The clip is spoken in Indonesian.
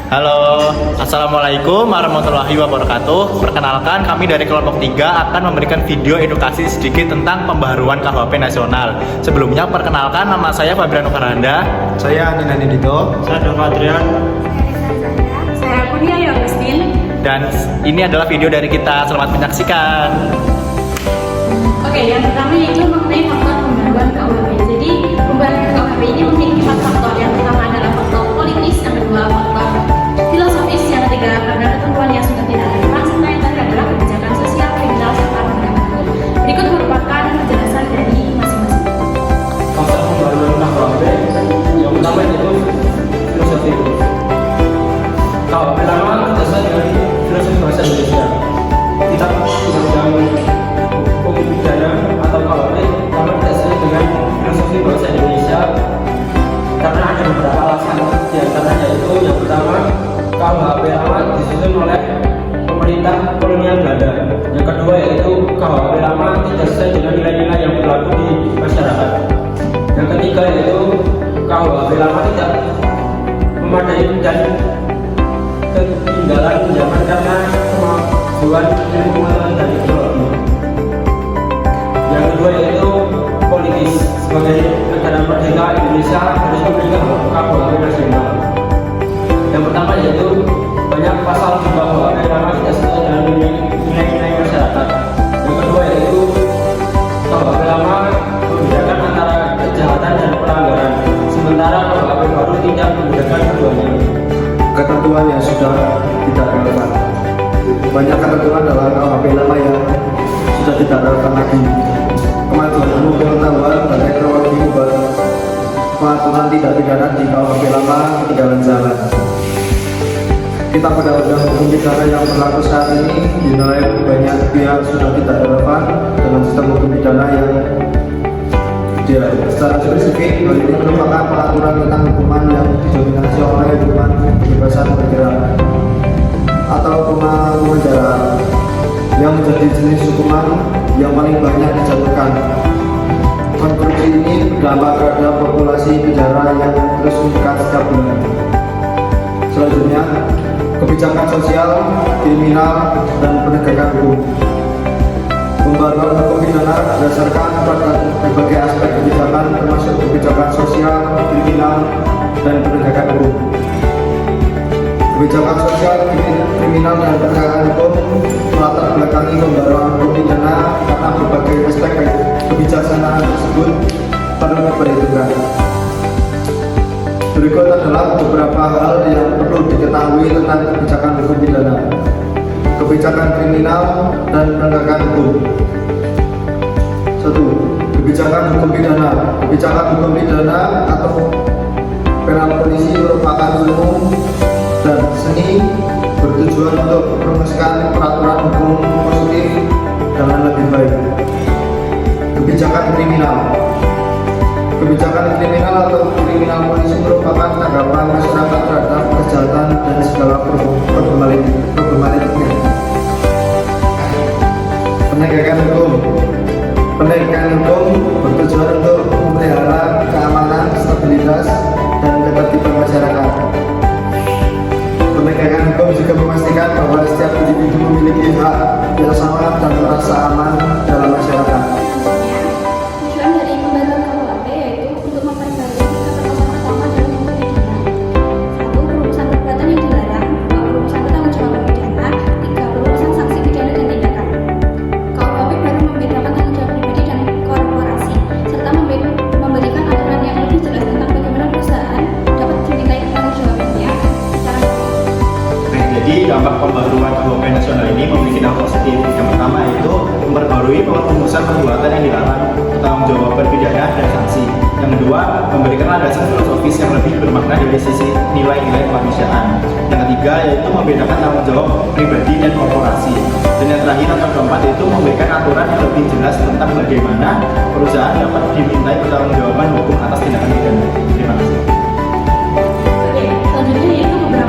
Halo, Assalamualaikum warahmatullahi wabarakatuh. Perkenalkan, kami dari kelompok 3 akan memberikan video edukasi sedikit tentang pembaharuan KUHP nasional. Sebelumnya, perkenalkan, nama saya Fabiano Karanda. Saya Nina Nidito. Saya Dova Adrian. Saya Kunia Yogustin. Dan ini adalah video dari kita. Selamat menyaksikan. Oke, yang pertama yaitu mengenai faktor pembaruan KUHP. Jadi, pembaruan KUHP ini memiliki 4 faktor. Yang pertama adalah faktor politis, yang kedua faktor filosofis, yang ketiga karena ketentuan yang sudah tidak relevan, serta yang terakhir adalah kebijakan sosial, kriminal, serta penegakan hukum. Berikut merupakan penjelasan dari masing-masing. Faktor pembaruan KUHP yang pertama itu filosofi. KUHP lama berdasar dari filosofi bahasa Indonesia. Kitab Undang-Undang Hukum Pidana atau KUHP lama berdasar dengan filosofi bahasa Indonesia karena ada beberapa alasan. Di antaranya yaitu yang pertama, KUHP lama disusun oleh pemerintah kolonial Belanda. Yang kedua yaitu KUHP lama tidak sesuai dengan nilai-nilai yang berlaku di masyarakat. Yang ketiga yaitu KUHP lama tidak memadai dan ketinggalan zaman karena kemajuan ilmu pengetahuan dan teknologi. Yang kedua yaitu politis. Sebagai negara merdeka, Indonesia harus memiliki KUHP nasional. Yang pertama yaitu banyak pasal di KUHP lama tidak sesuai dengan nilai-nilai masyarakat. Yang kedua yaitu KUHP lama membedakan antara kejahatan dan pelanggaran, sementara KUHP baru tidak membedakan keduanya. Ketentuan yang sudah tidak relevan. Banyak ketentuan dalam KUHP lama yang sudah tidak relevan lagi. Kemajuan ilmu pengetahuan dan teknologi membuat pengaturan tindak pidana di KUHP lama ketinggalan zaman. Kitab Undang-Undang Hukum Pidana yang berlaku saat ini dinilai banyak pihak sudah tidak relevan dengan sistem hukum pidana yang ideal. Secara spesifik, hal ini merupakan pengaturan tentang hukuman yang didominasi oleh hukuman kebebasan bergerak atau hukuman penjara yang menjadi jenis hukuman yang paling banyak dijatuhkan. Konstruksi ini berdampak terhadap populasi penjara yang terus meningkat setiap bulan. Selanjutnya, kebijakan sosial, kriminal, dan penegakan hukum. Pembaruan hukum pidana berdasarkan pada berbagai aspek kebijakan termasuk kebijakan sosial, kriminal, dan penegakan hukum. Kebijakan sosial, kriminal, dan penegakan hukum melatar belakangi pembaruan hukum pidana karena berbagai aspek kebijaksanaan tersebut perlu diperhitungkan. Berikut adalah beberapa hal yang perlu diketahui tentang kebijakan hukum pidana, kebijakan kriminal, dan penegakan hukum. 1. Kebijakan hukum pidana. Kebijakan hukum pidana atau penal polisi merupakan ilmu dan seni bertujuan untuk merumuskan peraturan hukum positif dengan lebih baik. Kebijakan kriminal. Kebijakan kriminal atau kriminal polisi merupakan tanggapan masyarakat terhadap kejahatan dan segala problematiknya. Penegakan hukum. Penegakan hukum bertujuan untuk memelihara keamanan, stabilitas, dan ketertiban masyarakat. Penegakan hukum juga memastikan bahwa setiap individu memiliki hak yang sama dan merasa aman dalam masyarakat. Tujuan dari pembaruan KUHP yaitu untuk memperbaiki keterkaitan utama dalam hukum pidana. 1. Perumusan perbuatan yang dilarang. 2. Perumusan pertanggungjawaban pidana. 3. Perumusan sanksi pidana dan tindakan. KUHP baru membedakan tanggung jawab pribadi dan korporasi, serta memberikan aturan yang lebih jelas tentang bagaimana perusahaan dapat dimintai pertanggungjawabannya secara hukum. Jadi dampak pembaruan KUHP nasional ini memiliki dampak positif. Yang pertama yaitu memperbarui perumusan perbuatan yang dilarang, pertanggungjawaban pidana, dan sanksi. Yang kedua, memberikan landasan filosofis yang lebih bermakna dari sisi nilai-nilai kemanusiaan. Yang ketiga yaitu membedakan tanggung jawab pribadi dan korporasi. Dan yang terakhir atau keempat yaitu memberikan aturan yang lebih jelas tentang bagaimana perusahaan dapat dimintai pertanggungjawaban hukum atas tindakan pidana. Terima kasih. Oke, selanjutnya yaitu beberapa